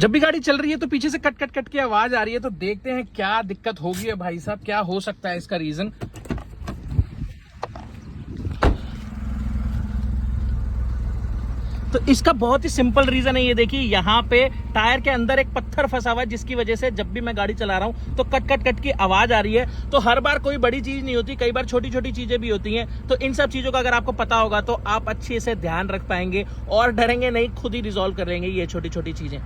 जब भी गाड़ी चल रही है तो पीछे से कट कट कट की आवाज आ रही है, तो देखते हैं क्या दिक्कत होगी है भाई साहब, क्या हो सकता है इसका रीजन। तो इसका बहुत ही सिंपल रीजन है, ये देखिए यहाँ पे टायर के अंदर एक पत्थर फंसा हुआ है, जिसकी वजह से जब भी मैं गाड़ी चला रहा हूँ तो कट कट कट की आवाज आ रही है। तो हर बार कोई बड़ी चीज नहीं होती, कई बार छोटी छोटी चीजें भी होती हैं। तो इन सब चीजों का अगर आपको पता होगा तो आप अच्छे से ध्यान रख पाएंगे और डरेंगे नहीं, खुद ही रिजॉल्व कर लेंगे ये छोटी छोटी चीजें।